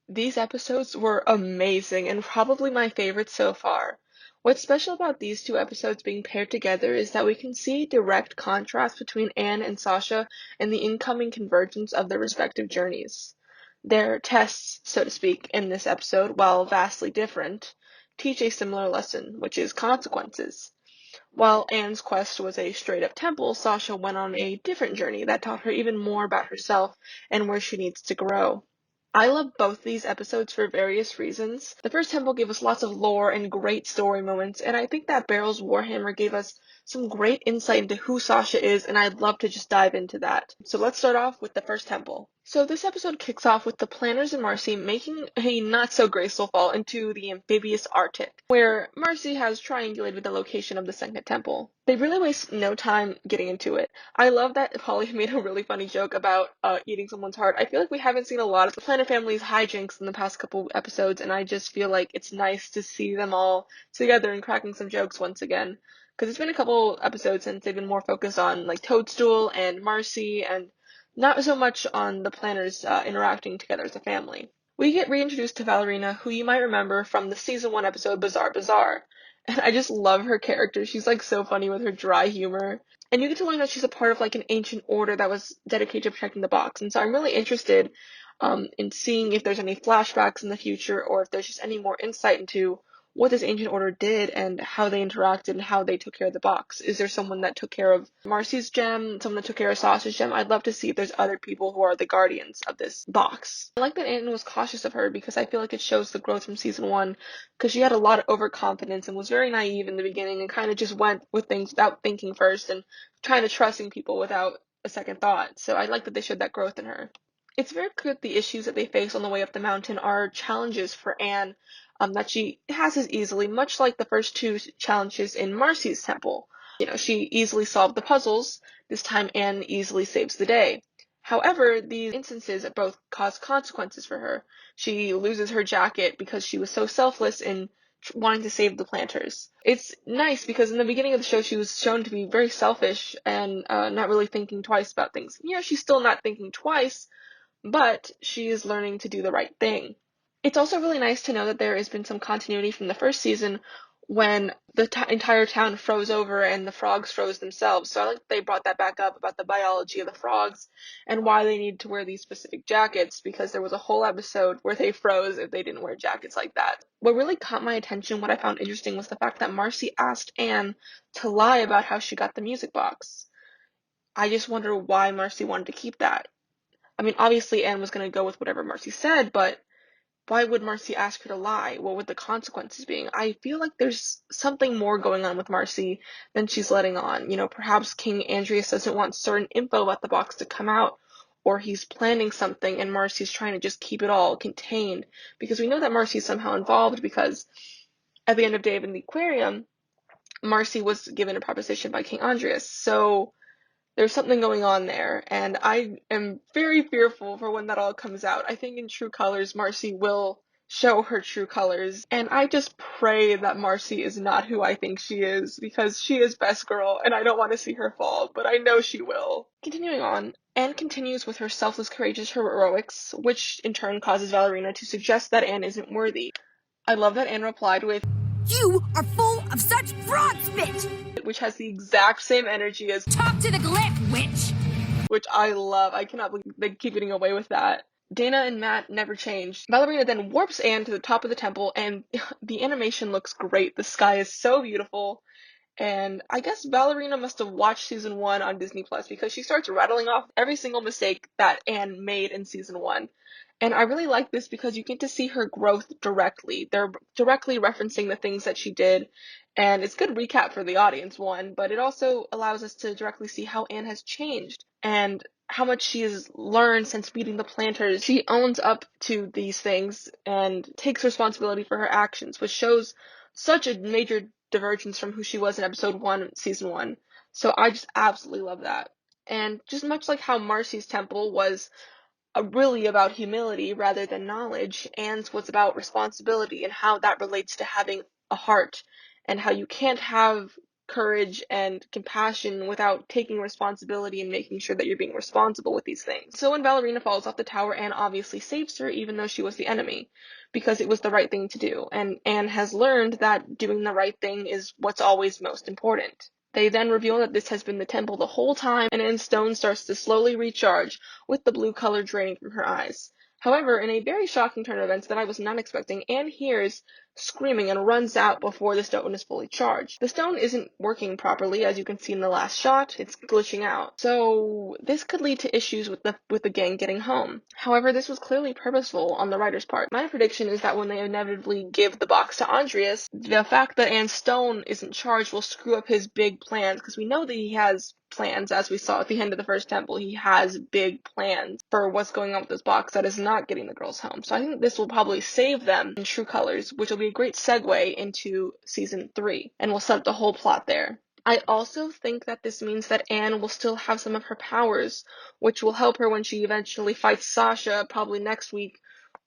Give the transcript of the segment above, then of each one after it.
These episodes were amazing and probably my favorite so far. What's special about these two episodes being paired together is that we can see direct contrast between Anne and Sasha and the incoming convergence of their respective journeys. Their tests, so to speak, in this episode, while vastly different, teach a similar lesson, which is consequences. While Anne's quest was a straight up temple, Sasha went on a different journey that taught her even more about herself and where she needs to grow. I love both these episodes for various reasons. The first temple gave us lots of lore and great story moments, and I think that Barrel's Warhammer gave us some great insight into who Sasha is, and I'd love to just dive into that. So let's start off with the first temple. So this episode kicks off with the planners and Marcy making a not so graceful fall into the amphibious Arctic, where Marcy has triangulated the location of the second temple. They really waste no time getting into it. I love that Polly made a really funny joke about eating someone's heart. I feel like we haven't seen a lot of the Planner family's hijinks in the past couple episodes, and I just feel like it's nice to see them all together and cracking some jokes once again. Because it's been a couple episodes since they've been more focused on like Toadstool and Marcy, and not so much on the Planners interacting together as a family. We get reintroduced to Valerina, who you might remember from the season 1 episode Bizarre Bazaar. And I just love her character. She's like so funny with her dry humor. And you get to learn that she's a part of like an ancient order that was dedicated to protecting the box. And so I'm really interested in seeing if there's any flashbacks in the future or if there's just any more insight into what this ancient order did and how they interacted and how they took care of the box. Is there someone that took care of Marcy's gem, someone that took care of Sasha's gem? I'd love to see if there's other people who are the guardians of this box. I like that Anne was cautious of her because I feel like it shows the growth from season 1, because she had a lot of overconfidence and was very naive in the beginning and kind of just went with things without thinking first and trying to trusting people without a second thought. So I like that they showed that growth in her. It's very clear that the issues that they face on the way up the mountain are challenges for Anne, that she has as easily, much like the first two challenges in Marcy's temple. She easily solved the puzzles. This time Anne easily saves the day. However, these instances both cause consequences for her. She loses her jacket because she was so selfless in wanting to save the planters. It's nice because in the beginning of the show she was shown to be very selfish and not really thinking twice about things. She's still not thinking twice, but she is learning to do the right thing. It's also really nice to know that there has been some continuity from the first season when the entire town froze over and the frogs froze themselves. So I like that they brought that back up about the biology of the frogs and why they needed to wear these specific jackets, because there was a whole episode where they froze if they didn't wear jackets like that. What really caught my attention, what I found interesting, was the fact that Marcy asked Anne to lie about how she got the music box. I just wonder why Marcy wanted to keep that. I mean, obviously Anne was going to go with whatever Marcy said, but why would Marcy ask her to lie? What would the consequences be? I feel like there's something more going on with Marcy than she's letting on. Perhaps King Andreas doesn't want certain info about the box to come out, or he's planning something and Marcy's trying to just keep it all contained, because we know that Marcy's somehow involved, because at the end of Day in the Aquarium, Marcy was given a proposition by King Andreas. So there's something going on there, and I am very fearful for when that all comes out. I think in True Colors, Marcy will show her true colors, and I just pray that Marcy is not who I think she is, because she is best girl, and I don't want to see her fall, but I know she will. Continuing on, Anne continues with her selfless, courageous heroics, which in turn causes Valerina to suggest that Anne isn't worthy. I love that Anne replied with, "You are full of such frog spit!" which has the exact same energy as "Talk to the glyph, witch!" which I love. I cannot believe they keep getting away with that. Dana and Matt never changed. Valerina then warps Anne to the top of the temple, and the animation looks great. The sky is so beautiful. And I guess Valerina must have watched season 1 on Disney Plus, because she starts rattling off every single mistake that Anne made in season 1. And I really like this because you get to see her growth directly. They're directly referencing the things that she did, and it's good recap for the audience, one, but it also allows us to directly see how Anne has changed and how much she has learned since meeting the planters. She owns up to these things and takes responsibility for her actions, which shows such a major divergence from who she was in episode 1, season 1. So I just absolutely love that. And just much like how Marcy's temple was really about humility rather than knowledge, Anne's was about responsibility and how that relates to having a heart, and how you can't have courage and compassion without taking responsibility and making sure that you're being responsible with these things. So when Ballerina falls off the tower, Anne obviously saves her even though she was the enemy, because it was the right thing to do, and Anne has learned that doing the right thing is what's always most important. They then reveal that this has been the temple the whole time, and Anne's stone starts to slowly recharge, with the blue color draining from her eyes. However, in a very shocking turn of events that I was not expecting, Anne hears screaming and runs out before the stone is fully charged. The stone isn't working properly, as you can see in the last shot. It's glitching out. So this could lead to issues with the gang getting home. However, this was clearly purposeful on the writer's part. My prediction is that when they inevitably give the box to Andreas, the fact that Anne's stone isn't charged will screw up his big plans, because we know that he has plans, as we saw at the end of the first temple. He has big plans for what's going on with this box that is not getting the girls home. So I think this will probably save them in True Colors, which will be a great segue into season 3, and will set up the whole plot there. I also think that this means that Anne will still have some of her powers, which will help her when she eventually fights Sasha, probably next week,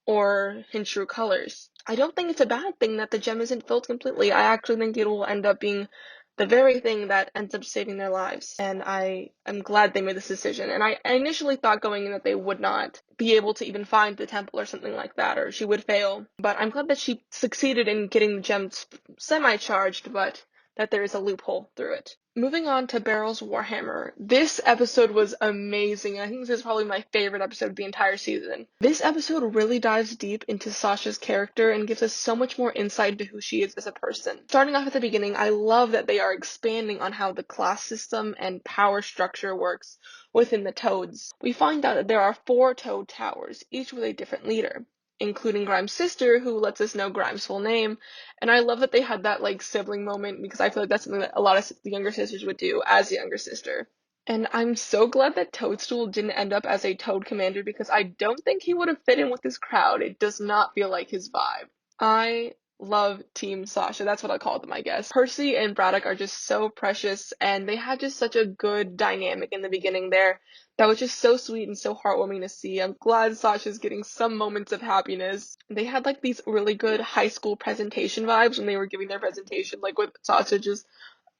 or in True Colors. I don't think it's a bad thing that the gem isn't filled completely. I actually think it will end up being the very thing that ends up saving their lives, and I am glad they made this decision. And I initially thought going in that they would not be able to even find the temple or something like that, or she would fail, but I'm glad that she succeeded in getting the gems semi-charged, but that there is a loophole through it. Moving on to Beryl's Warhammer. This episode was amazing. I think this is probably my favorite episode of the entire season. This episode really dives deep into Sasha's character and gives us so much more insight into who she is as a person. Starting off at the beginning, I love that they are expanding on how the class system and power structure works within the Toads. We find out that there are 4 Toad towers, each with a different leader, including Grimes' sister, who lets us know Grimes' full name. And I love that they had that, like, sibling moment, because I feel like that's something that a lot of the younger sisters would do as a younger sister. And I'm so glad that Toadstool didn't end up as a Toad commander, because I don't think he would have fit in with this crowd. It does not feel like his vibe. I love Team Sasha. That's what I call them, I guess. Percy and Braddock are just so precious, and they had just such a good dynamic in the beginning there. That was just so sweet and so heartwarming to see. I'm glad Sasha's getting some moments of happiness. They had like these really good high school presentation vibes when they were giving their presentation, like with Sasha just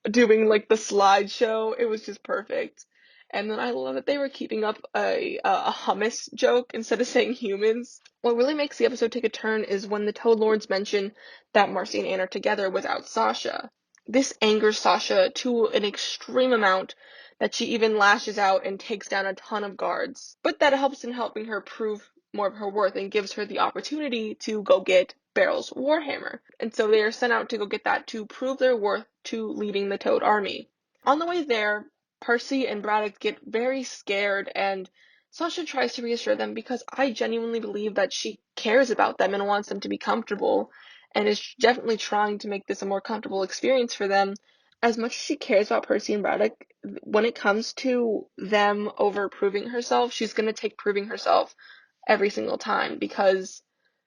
doing like the slideshow. It was just perfect. And then I love that they were keeping up a hummus joke instead of saying humans. What really makes the episode take a turn is when the Toad Lords mention that Marcy and Anne are together without Sasha. This angers Sasha to an extreme amount that she even lashes out and takes down a ton of guards. But that helps in helping her prove more of her worth and gives her the opportunity to go get Beryl's Warhammer. And so they are sent out to go get that to prove their worth to leading the Toad army. On the way there, Percy and Braddock get very scared, and Sasha tries to reassure them, because I genuinely believe that she cares about them and wants them to be comfortable, and is definitely trying to make this a more comfortable experience for them. As much as she cares about Percy and Braddock, when it comes to them over proving herself, she's going to take proving herself every single time, because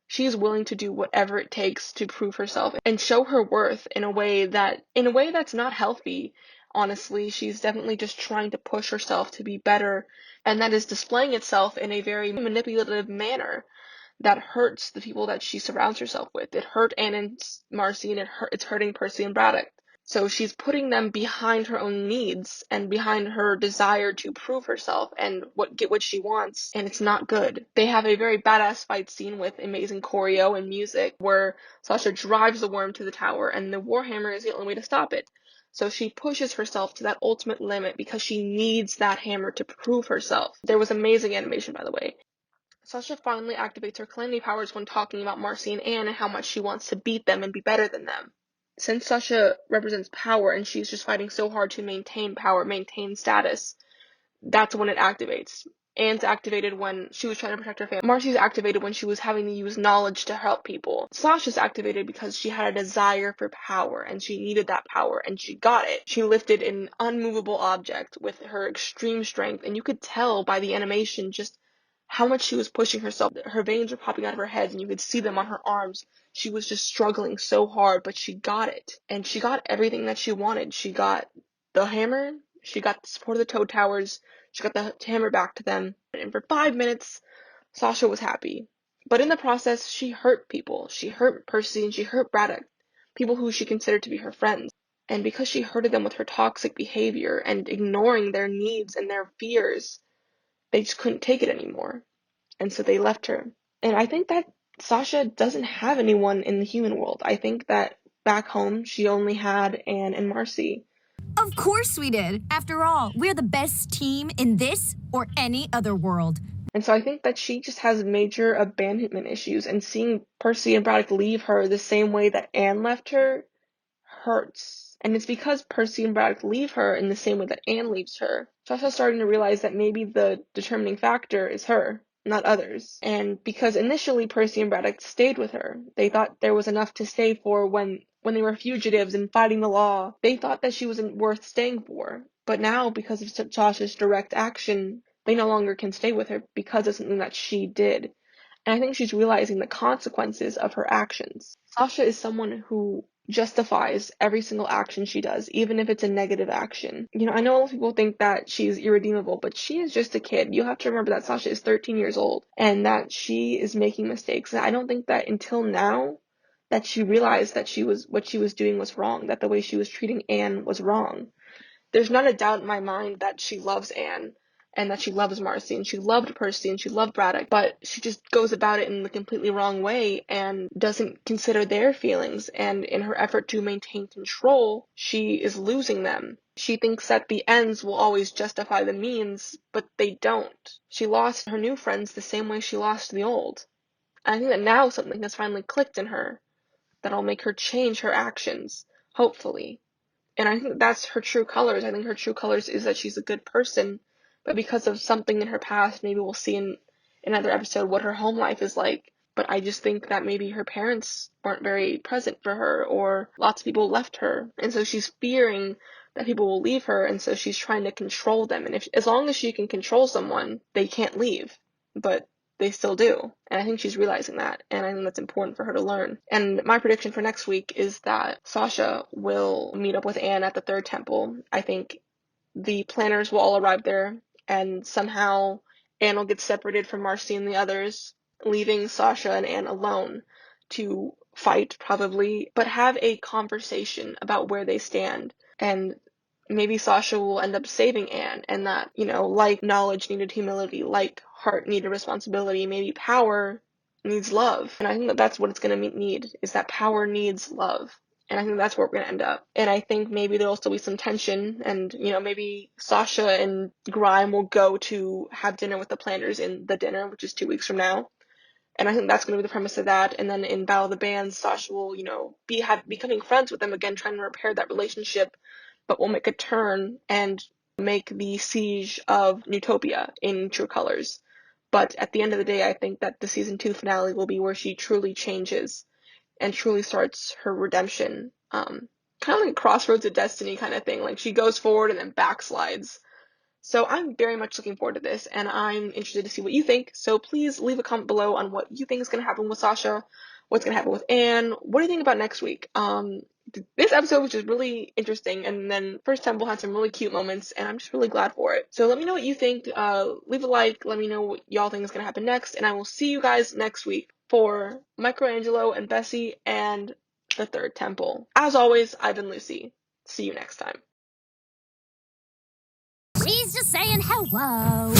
she's willing to do whatever it takes to prove herself and show her worth in a way that's not healthy. Honestly, she's definitely just trying to push herself to be better, and that is displaying itself in a very manipulative manner that hurts the people that she surrounds herself with. It hurt Anne and Marcy, and it's hurting Percy and Braddock. So she's putting them behind her own needs and behind her desire to prove herself and get what she wants, and it's not good. They have a very badass fight scene with amazing choreo and music where Sasha drives the worm to the tower, and the Warhammer is the only way to stop it. So she pushes herself to that ultimate limit because she needs that hammer to prove herself. There was amazing animation, by the way. Sasha finally activates her calamity powers when talking about Marcy and Anne and how much she wants to beat them and be better than them. Since Sasha represents power and she's just fighting so hard to maintain power, maintain status, that's when it activates. Anne's activated when she was trying to protect her family. Marcy's activated when she was having to use knowledge to help people. Sasha's activated because she had a desire for power, and she needed that power, and she got it. She lifted an unmovable object with her extreme strength, and you could tell by the animation just how much she was pushing herself. Her veins were popping out of her head, and you could see them on her arms. She was just struggling so hard, but she got it. And she got everything that she wanted. She got the hammer, she got the support of the Toad Towers, she got the hammer back to them, and for 5 minutes, Sasha was happy. But in the process, she hurt people. She hurt Percy and she hurt Braddock, people who she considered to be her friends. And because she hurted them with her toxic behavior and ignoring their needs and their fears, they just couldn't take it anymore. And so they left her. And I think that Sasha doesn't have anyone in the human world. I think that back home, she only had Anne and Marcy. Of course we did. After all, we're the best team in this or any other world. And so I think that she just has major abandonment issues, and seeing Percy and Braddock leave her the same way that Anne left her hurts. And it's because Percy and Braddock leave her in the same way that Anne leaves her. Sasha's starting to realize that maybe the determining factor is her, not others. And because initially Percy and Braddock stayed with her, they thought there was enough to stay for when they were fugitives and fighting the law. They thought that she wasn't worth staying for. But now, because of Sasha's direct action, they no longer can stay with her because of something that she did. And I think she's realizing the consequences of her actions. Sasha is someone who justifies every single action she does, even if it's a negative action. I know a lot of people think that she's irredeemable, but she is just a kid. You have to remember that Sasha is 13 years old and that she is making mistakes. And I don't think that until now that she realized that what she was doing was wrong, that the way she was treating Anne was wrong. There's not a doubt in my mind that she loves Anne and that she loves Marcy and she loved Percy and she loved Braddock, but she just goes about it in the completely wrong way and doesn't consider their feelings, and in her effort to maintain control, she is losing them. She thinks that the ends will always justify the means, but they don't. She lost her new friends the same way she lost the old. And I think that now something has finally clicked in her that'll make her change her actions, hopefully. And I think that's her true colors. I think her true colors is that she's a good person, but because of something in her past, maybe we'll see in another episode what her home life is like. But I just think that maybe her parents weren't very present for her, or lots of people left her. And so she's fearing that people will leave her, and so she's trying to control them. And as long as she can control someone, they can't leave. But they still do. And I think she's realizing that. And I think that's important for her to learn. And my prediction for next week is that Sasha will meet up with Anne at the third temple. I think the planners will all arrive there, and somehow Anne will get separated from Marcy and the others, leaving Sasha and Anne alone to fight, probably, but have a conversation about where they stand. And maybe Sasha will end up saving Anne, and that, like knowledge needed humility, like heart needed responsibility, maybe power needs love. And I think that that's what it's going to need, is that power needs love. And I think that's where we're going to end up. And I think maybe there'll still be some tension, and, maybe Sasha and Grime will go to have dinner with the planners in the dinner, which is 2 weeks from now. And I think that's going to be the premise of that. And then in Battle of the Bands, Sasha will, becoming friends with them again, trying to repair that relationship, but will make a turn and make the siege of Newtopia in true colors. But at the end of the day, I think that the season 2 finale will be where she truly changes and truly starts her redemption. Kind of like Crossroads of Destiny kind of thing. Like, she goes forward and then backslides. So I'm very much looking forward to this, and I'm interested to see what you think. So please leave a comment below on what you think is going to happen with Sasha, what's going to happen with Anne. What do you think about next week? This episode was just really interesting, and then First Temple had some really cute moments, and I'm just really glad for it. So let me know what you think. Leave a like. Let me know what y'all think is going to happen next, and I will see you guys next week for Michelangelo and Bessie and the Third Temple. As always, I've been Lucy. See you next time. She's just saying hello.